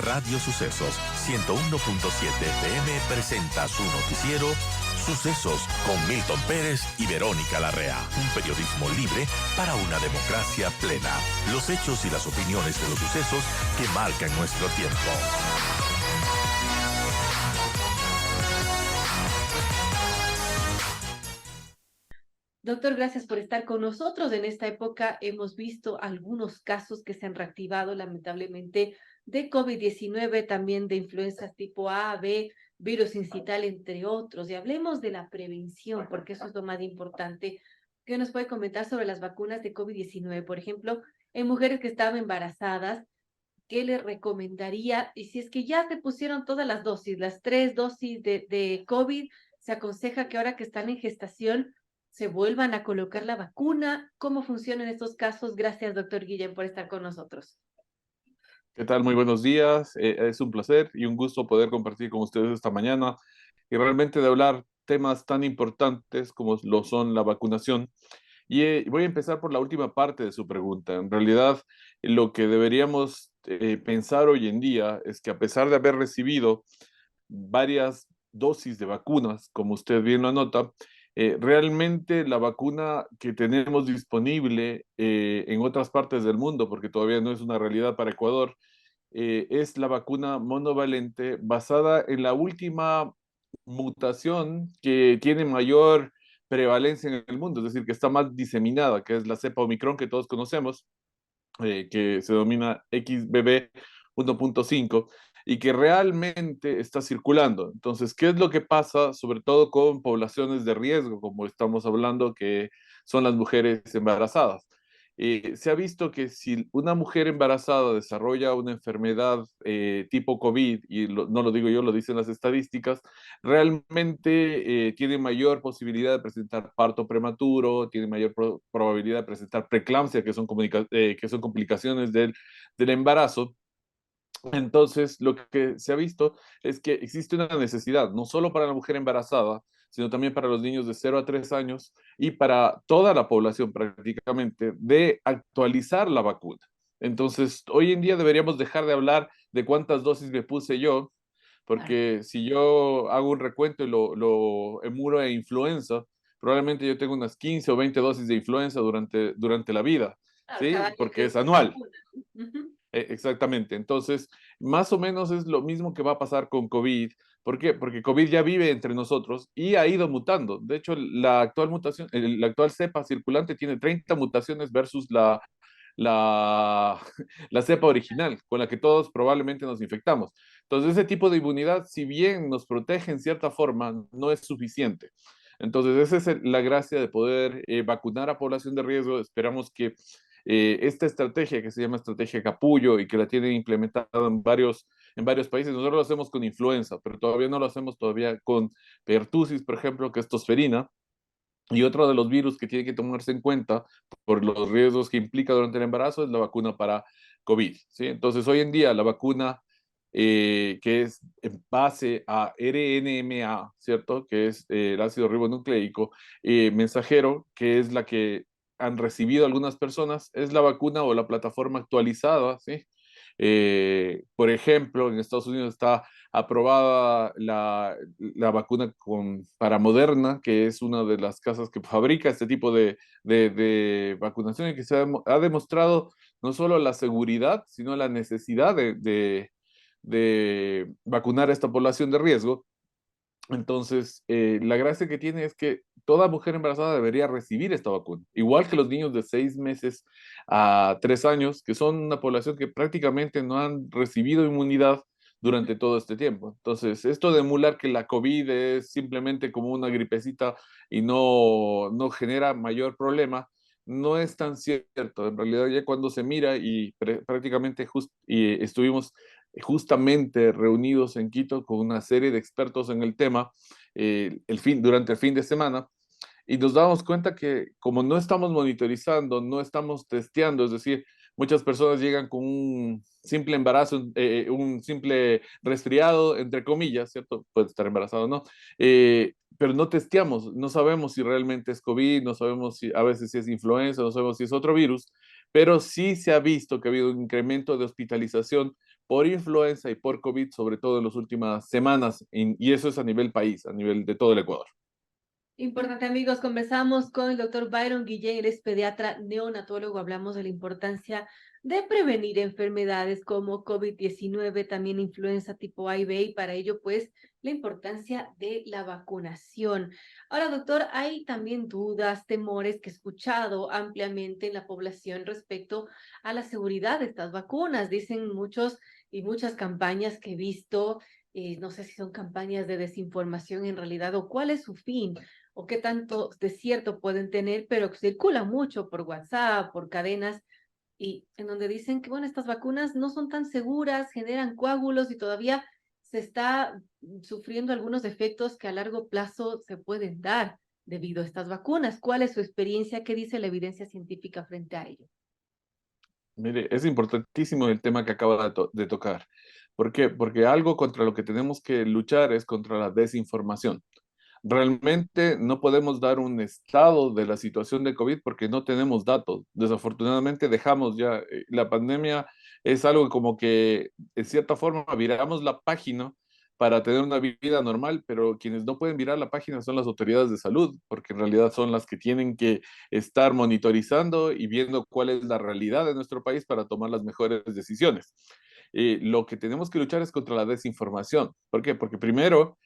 Radio Sucesos 101.7 FM presenta su noticiero Sucesos con Milton Pérez y Verónica Larrea. Un periodismo libre para una democracia plena. Los hechos y las opiniones de los sucesos que marcan nuestro tiempo. Doctor, gracias por estar con nosotros. En esta época hemos visto algunos casos que se han reactivado lamentablemente de COVID-19, también de influencias tipo A, B, virus incital, entre otros. Y hablemos de la prevención, porque eso es lo más importante. ¿Qué nos puede comentar sobre las vacunas de COVID-19? Por ejemplo, en mujeres que estaban embarazadas, ¿qué le recomendaría? Y si es que ya se pusieron todas las dosis, las 3 dosis de COVID, se aconseja que ahora que están en gestación se vuelvan a colocar la vacuna. ¿Cómo funcionan estos casos? Gracias, doctor Guillén, por estar con nosotros. ¿Qué tal? Muy buenos días. Es un placer y un gusto poder compartir con ustedes esta mañana y realmente de hablar temas tan importantes como lo son la vacunación. Voy a empezar por la última parte de su pregunta. En realidad, lo que deberíamos pensar hoy en día es que a pesar de haber recibido varias dosis de vacunas, como usted bien lo anota, realmente la vacuna que tenemos disponible en otras partes del mundo, porque todavía no es una realidad para Ecuador, es la vacuna monovalente basada en la última mutación que tiene mayor prevalencia en el mundo, es decir, que está más diseminada, que es la cepa Omicron que todos conocemos, que se denomina XBB 1.5 y que realmente está circulando. Entonces, ¿qué es lo que pasa, sobre todo con poblaciones de riesgo, como estamos hablando, que son las mujeres embarazadas? Se ha visto que si una mujer embarazada desarrolla una enfermedad tipo COVID, y no lo digo yo, lo dicen las estadísticas, realmente tiene mayor posibilidad de presentar parto prematuro, tiene mayor probabilidad de presentar preeclampsia, que son complicaciones del embarazo. Entonces, lo que se ha visto es que existe una necesidad, no solo para la mujer embarazada, sino también para los niños de 0 a 3 años y para toda la población prácticamente, de actualizar la vacuna. Entonces, hoy en día deberíamos dejar de hablar de cuántas dosis me puse yo, Claro, porque si yo hago un recuento y lo emuro a influenza, probablemente yo tengo unas 15 o 20 dosis de influenza durante la vida, claro, ¿sí? cada año Porque que es se anual. vacuna. Ujú. Exactamente. Entonces, más o menos es lo mismo que va a pasar con COVID. ¿Por qué? Porque COVID ya vive entre nosotros y ha ido mutando. De hecho, la actual mutación, la actual cepa circulante tiene 30 mutaciones versus la, la cepa original, con la que todos probablemente nos infectamos. Entonces, ese tipo de inmunidad, si bien nos protege en cierta forma, no es suficiente. Entonces, esa es la gracia de poder vacunar a población de riesgo. Esperamos que esta estrategia que se llama estrategia Capullo y que la tienen implementada en varios países, nosotros lo hacemos con influenza, pero todavía no lo hacemos todavía con pertussis, por ejemplo, que es tosferina. Y otro de los virus que tiene que tomarse en cuenta por los riesgos que implica durante el embarazo es la vacuna para COVID, ¿sí? Entonces, hoy en día la vacuna que es en base a RNMA, ¿cierto? Que es el ácido ribonucleico mensajero, que es la que han recibido algunas personas, es la vacuna o la plataforma actualizada, ¿sí? Por ejemplo, en Estados Unidos está aprobada la vacuna para Moderna, que es una de las casas que fabrica este tipo de vacunación y que ha demostrado no solo la seguridad, sino la necesidad de vacunar a esta población de riesgo. Entonces, la gracia que tiene es que toda mujer embarazada debería recibir esta vacuna, igual que los niños de 6 meses a 3 años, que son una población que prácticamente no han recibido inmunidad durante todo este tiempo. Entonces, esto de emular que la COVID es simplemente como una gripecita y no genera mayor problema, no es tan cierto. En realidad, ya cuando se mira y prácticamente y estuvimos justamente reunidos en Quito con una serie de expertos en el tema durante el fin de semana y nos damos cuenta que como no estamos monitorizando, no estamos testeando, es decir, muchas personas llegan con un simple embarazo, un simple resfriado, entre comillas, ¿cierto? Puede estar embarazado, ¿no? Pero no testeamos, no sabemos si realmente es COVID, no sabemos si a veces si es influenza, no sabemos si es otro virus, pero sí se ha visto que ha habido un incremento de hospitalización por influenza y por COVID, sobre todo en las últimas semanas, y eso es a nivel país, a nivel de todo el Ecuador. Importante, amigos, conversamos con el doctor Byron Guillén, él es pediatra neonatólogo, hablamos de la importancia de prevenir enfermedades como COVID-19, también influenza tipo A y B, y para ello, pues, la importancia de la vacunación. Ahora, doctor, hay también dudas, temores que he escuchado ampliamente en la población respecto a la seguridad de estas vacunas. Dicen muchos y muchas campañas que he visto, no sé si son campañas de desinformación en realidad o cuál es su fin o qué tanto de cierto pueden tener, pero que circula mucho por WhatsApp, por cadenas, y en donde dicen que, bueno, estas vacunas no son tan seguras, generan coágulos y todavía se está sufriendo algunos efectos que a largo plazo se pueden dar debido a estas vacunas. ¿Cuál es su experiencia? ¿Qué dice la evidencia científica frente a ello? Mire, es importantísimo el tema que acaba de tocar. ¿Por qué? Porque algo contra lo que tenemos que luchar es contra la desinformación. Realmente no podemos dar un estado de la situación de COVID porque no tenemos datos. Desafortunadamente dejamos ya, la pandemia es algo como que en cierta forma viramos la página para tener una vida normal, pero quienes no pueden virar la página son las autoridades de salud, porque en realidad son las que tienen que estar monitorizando y viendo cuál es la realidad de nuestro país para tomar las mejores decisiones. Lo que tenemos que luchar es contra la desinformación. ¿Por qué? Porque primero,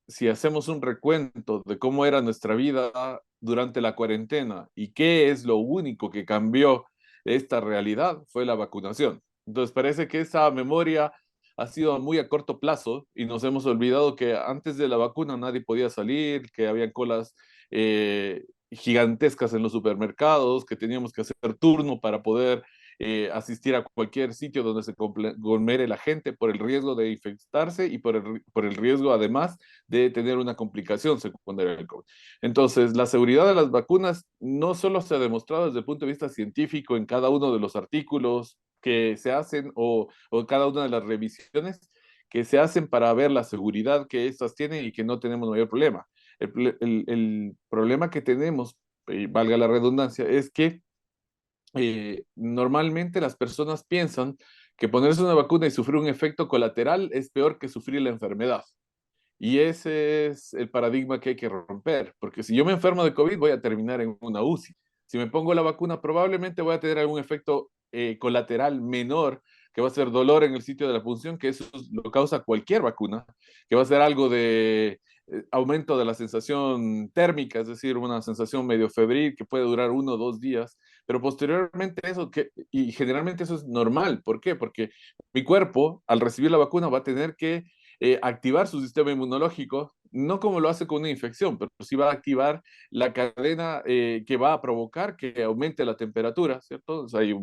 si hacemos un recuento de cómo era nuestra vida durante la cuarentena y qué es lo único que cambió esta realidad, fue la vacunación. Entonces parece que esa memoria ha sido muy a corto plazo y nos hemos olvidado que antes de la vacuna nadie podía salir, que había colas gigantescas en los supermercados, que teníamos que hacer turno para poder asistir a cualquier sitio donde se conglomere la gente por el riesgo de infectarse y por el riesgo además de tener una complicación secundaria del COVID. Entonces, la seguridad de las vacunas no solo se ha demostrado desde el punto de vista científico en cada uno de los artículos que se hacen o cada una de las revisiones que se hacen para ver la seguridad que estas tienen y que no tenemos mayor problema. El problema que tenemos, valga la redundancia, es que normalmente las personas piensan que ponerse una vacuna y sufrir un efecto colateral es peor que sufrir la enfermedad. Y ese es el paradigma que hay que romper, porque si yo me enfermo de COVID voy a terminar en una UCI. Si me pongo la vacuna probablemente voy a tener algún efecto colateral menor, que va a ser dolor en el sitio de la punción, que eso lo causa cualquier vacuna, que va a ser algo de aumento de la sensación térmica, es decir, una sensación medio febril que puede durar 1 o 2 días, pero posteriormente eso, y generalmente eso es normal. ¿Por qué? Porque mi cuerpo, al recibir la vacuna, va a tener que activar su sistema inmunológico, no como lo hace con una infección, pero sí va a activar la cadena que va a provocar que aumente la temperatura, ¿cierto? O sea, hay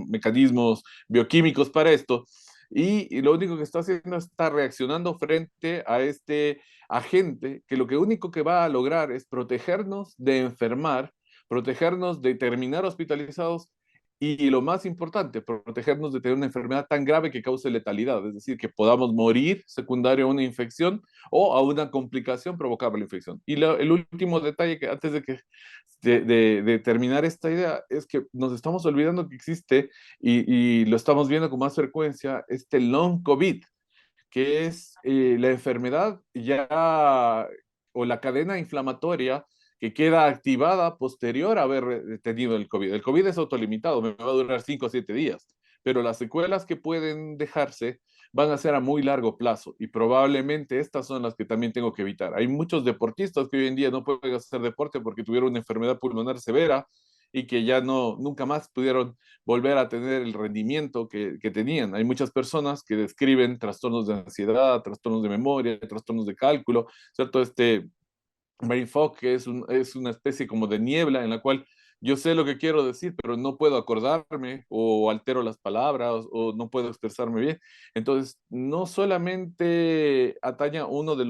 mecanismos bioquímicos para esto. Y lo único que está haciendo es estar reaccionando frente a este agente que lo que único que va a lograr es protegernos de enfermar, protegernos de terminar hospitalizados y lo más importante, protegernos de tener una enfermedad tan grave que cause letalidad, es decir, que podamos morir secundario a una infección o a una complicación provocada por la infección. Y el último detalle que antes de terminar esta idea es que nos estamos olvidando que existe y lo estamos viendo con más frecuencia, este long COVID, que es la enfermedad ya o la cadena inflamatoria que queda activada posterior a haber tenido el COVID. El COVID es autolimitado, me va a durar 5 o 7 días, pero las secuelas que pueden dejarse van a ser a muy largo plazo y probablemente estas son las que también tengo que evitar. Hay muchos deportistas que hoy en día no pueden hacer deporte porque tuvieron una enfermedad pulmonar severa y que ya nunca más pudieron volver a tener el rendimiento que tenían. Hay muchas personas que describen trastornos de ansiedad, trastornos de memoria, trastornos de cálculo, ¿cierto? Este brain fog, que es una especie como de niebla en la cual yo sé lo que quiero decir, pero no puedo acordarme o altero las palabras o no puedo expresarme bien. Entonces, no solamente ataña uno de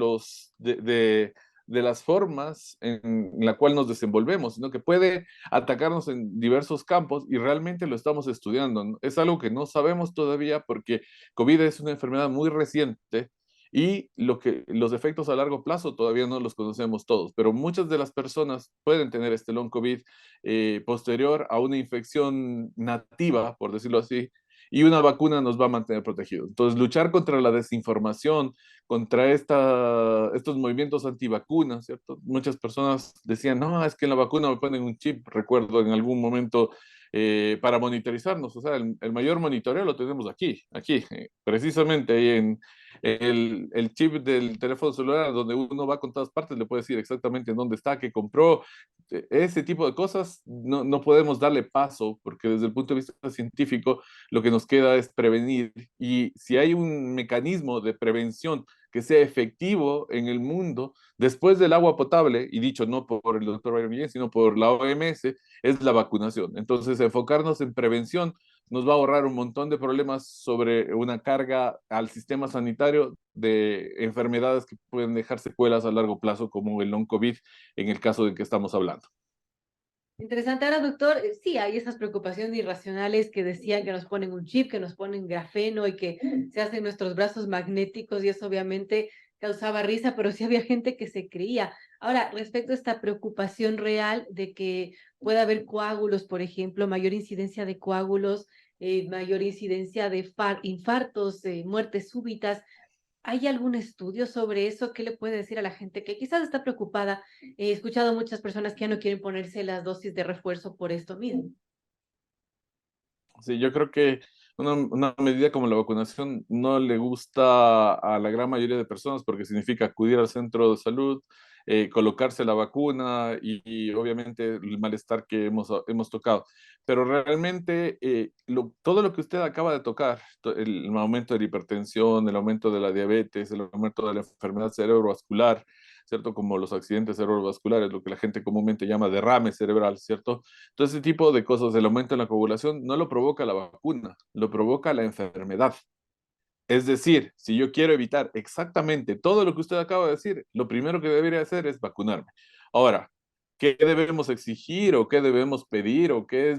las formas en la cual nos desenvolvemos, sino que puede atacarnos en diversos campos y realmente lo estamos estudiando, ¿no? Es algo que no sabemos todavía porque COVID es una enfermedad muy reciente y los efectos a largo plazo todavía no los conocemos todos, pero muchas de las personas pueden tener este long COVID posterior a una infección nativa, por decirlo así, y una vacuna nos va a mantener protegidos. Entonces, luchar contra la desinformación, contra estos movimientos antivacunas, ¿cierto? Muchas personas decían, no, es que en la vacuna me ponen un chip, recuerdo en algún momento, para monitorizarnos. O sea, el mayor monitoreo lo tenemos aquí, precisamente ahí en el chip del teléfono celular, donde uno va con todas partes, le puede decir exactamente en dónde está, qué compró. Ese tipo de cosas no podemos darle paso, porque desde el punto de vista científico lo que nos queda es prevenir. Y si hay un mecanismo de prevención que sea efectivo en el mundo, después del agua potable, y dicho no por el doctor Byron Guillén, sino por la OMS, es la vacunación. Entonces, enfocarnos en prevención nos va a ahorrar un montón de problemas sobre una carga al sistema sanitario de enfermedades que pueden dejar secuelas a largo plazo, como el long COVID, en el caso de que estamos hablando. Interesante. Ahora, doctor, sí, hay esas preocupaciones irracionales que decían que nos ponen un chip, que nos ponen grafeno y que se hacen nuestros brazos magnéticos y eso obviamente causaba risa, pero sí había gente que se creía. Ahora, respecto a esta preocupación real de que pueda haber coágulos, por ejemplo, mayor incidencia de coágulos, mayor incidencia de infartos, muertes súbitas, ¿hay algún estudio sobre eso? ¿Qué le puede decir a la gente que quizás está preocupada? He escuchado muchas personas que ya no quieren ponerse las dosis de refuerzo por esto mismo. Sí, yo creo que una medida como la vacunación no le gusta a la gran mayoría de personas porque significa acudir al centro de salud, colocarse la vacuna y obviamente el malestar que hemos tocado. Pero realmente todo lo que usted acaba de tocar, el aumento de la hipertensión, el aumento de la diabetes, el aumento de la enfermedad cerebrovascular, ¿cierto? Como los accidentes cerebrovasculares, lo que la gente comúnmente llama derrame cerebral, ¿cierto? Todo ese tipo de cosas, el aumento en la coagulación, no lo provoca la vacuna, lo provoca la enfermedad. Es decir, si yo quiero evitar exactamente todo lo que usted acaba de decir, lo primero que debería hacer es vacunarme. Ahora, ¿qué debemos exigir o qué debemos pedir o qué es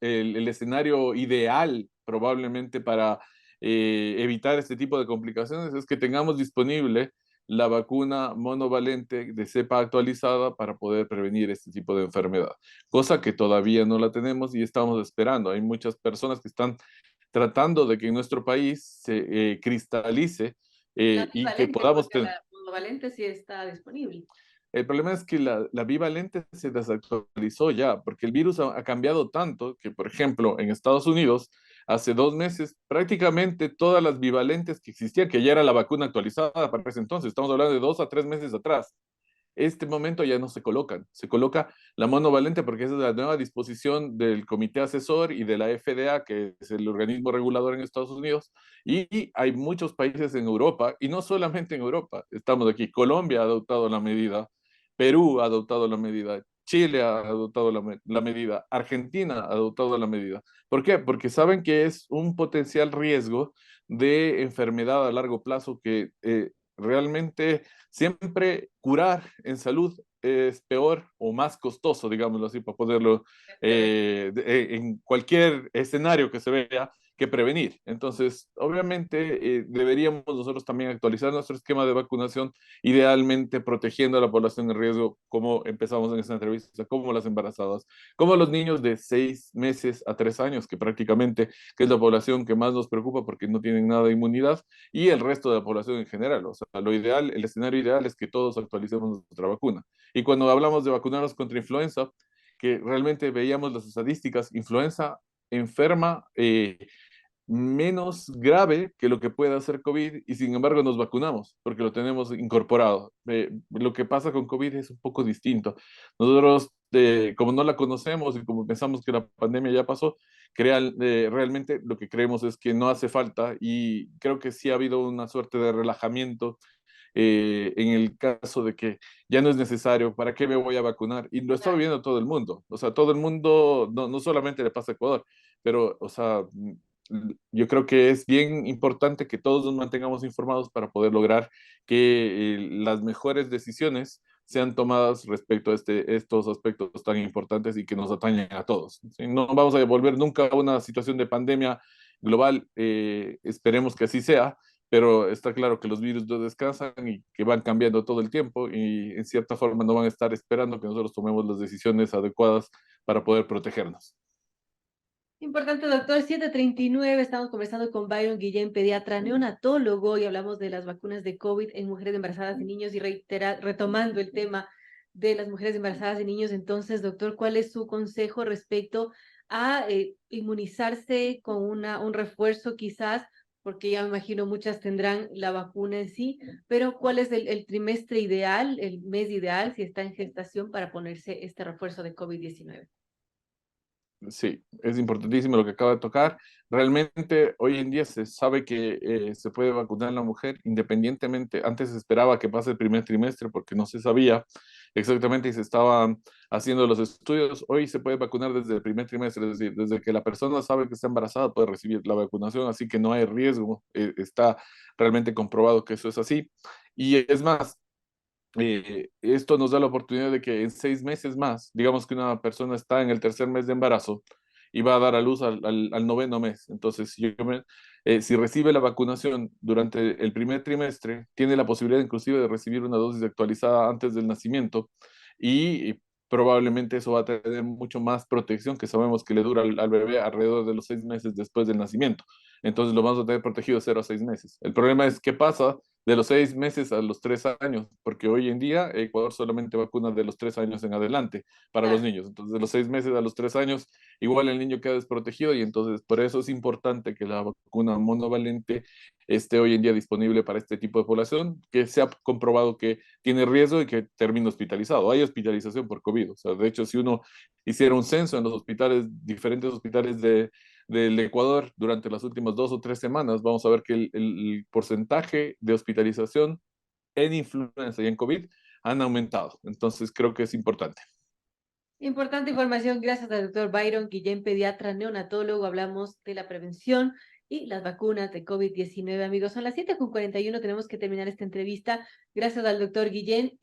el escenario ideal probablemente para evitar este tipo de complicaciones? Es que tengamos disponible la vacuna monovalente de cepa actualizada para poder prevenir este tipo de enfermedad, cosa que todavía no la tenemos y estamos esperando. Hay muchas personas que están tratando de que en nuestro país se cristalice La y que bivalente, podamos porque tener. la monovalente sí está disponible. El problema es que la bivalente se desactualizó ya, porque el virus ha cambiado tanto que, por ejemplo, en Estados Unidos, hace 2 meses, prácticamente todas las bivalentes que existían, que ya era la vacuna actualizada para ese entonces, estamos hablando de 2 a 3 meses atrás, este momento ya no se colocan. Se coloca la monovalente porque esa es la nueva disposición del Comité Asesor y de la FDA, que es el organismo regulador en Estados Unidos. Y hay muchos países en Europa, y no solamente en Europa, estamos aquí. Colombia ha adoptado la medida, Perú ha adoptado la medida, Chile ha adoptado la medida, Argentina ha adoptado la medida. ¿Por qué? Porque saben que es un potencial riesgo de enfermedad a largo plazo que realmente siempre curar en salud es peor o más costoso, digámoslo así, para ponerlo en cualquier escenario que se vea, que prevenir. Entonces, obviamente, deberíamos nosotros también actualizar nuestro esquema de vacunación, idealmente protegiendo a la población en riesgo, como empezamos en esta entrevista, como las embarazadas, como los niños de 6 meses a 3 años, que prácticamente que es la población que más nos preocupa porque no tienen nada de inmunidad, y el resto de la población en general. O sea, lo ideal, el escenario ideal es que todos actualicemos nuestra vacuna. Y cuando hablamos de vacunarnos contra influenza, que realmente veíamos las estadísticas, influenza enferma menos grave que lo que puede hacer COVID y sin embargo nos vacunamos porque lo tenemos incorporado. Lo que pasa con COVID es un poco distinto. Nosotros, como no la conocemos y como pensamos que la pandemia ya pasó, realmente lo que creemos es que no hace falta y creo que sí ha habido una suerte de relajamiento en el caso de que ya no es necesario, ¿para qué me voy a vacunar? Y lo está Claro. viendo todo el mundo, o sea, todo el mundo, no solamente le pasa a Ecuador, pero, o sea, yo creo que es bien importante que todos nos mantengamos informados para poder lograr que las mejores decisiones sean tomadas respecto a estos aspectos tan importantes y que nos atañen a todos. ¿Sí? No vamos a volver nunca a una situación de pandemia global, esperemos que así sea, pero está claro que los virus no descansan y que van cambiando todo el tiempo y en cierta forma no van a estar esperando que nosotros tomemos las decisiones adecuadas para poder protegernos. Importante, doctor. 7:39, estamos conversando con Byron Guillén, pediatra neonatólogo, y hablamos de las vacunas de COVID en mujeres embarazadas y niños, y retomando el tema de las mujeres embarazadas y niños. Entonces, doctor, ¿cuál es su consejo respecto a inmunizarse con un refuerzo quizás? Porque ya me imagino muchas tendrán la vacuna en sí, pero ¿cuál es el trimestre ideal, el mes ideal, si está en gestación, para ponerse este refuerzo de COVID-19? Sí, es importantísimo lo que acaba de tocar. Realmente hoy en día se sabe que se puede vacunar a la mujer independientemente. Antes se esperaba que pase el primer trimestre porque no se sabía exactamente y se estaban haciendo los estudios. Hoy se puede vacunar desde el primer trimestre, es decir, desde que la persona sabe que está embarazada puede recibir la vacunación, así que no hay riesgo. Está realmente comprobado que eso es así. Y es más, esto nos da la oportunidad de que en 6 meses más, digamos que una persona está en el tercer mes de embarazo y va a dar a luz al noveno mes. Entonces, si recibe la vacunación durante el primer trimestre, tiene la posibilidad inclusive de recibir una dosis actualizada antes del nacimiento y probablemente eso va a tener mucho más protección que sabemos que le dura al bebé alrededor de los 6 meses después del nacimiento. Entonces lo vamos a tener protegido de 0 a 6 meses. El problema es qué pasa de los 6 meses a los 3 años, porque hoy en día Ecuador solamente vacuna de los 3 años en adelante para los Claro. niños. Entonces, de los 6 meses a los 3 años, igual el niño queda desprotegido y entonces por eso es importante que la vacuna monovalente esté hoy en día disponible para este tipo de población, que se ha comprobado que tiene riesgo y que termina hospitalizado. Hay hospitalización por COVID. O sea, de hecho, si uno hiciera un censo en los hospitales, diferentes hospitales del Ecuador durante las últimas 2 o 3 semanas, vamos a ver que el porcentaje de hospitalización en influenza y en COVID han aumentado. Entonces creo que es importante. Importante información, gracias al doctor Byron Guillén, pediatra neonatólogo. Hablamos de la prevención y las vacunas de COVID-19, amigos. Son las 7:41, tenemos que terminar esta entrevista. Gracias al doctor Guillén.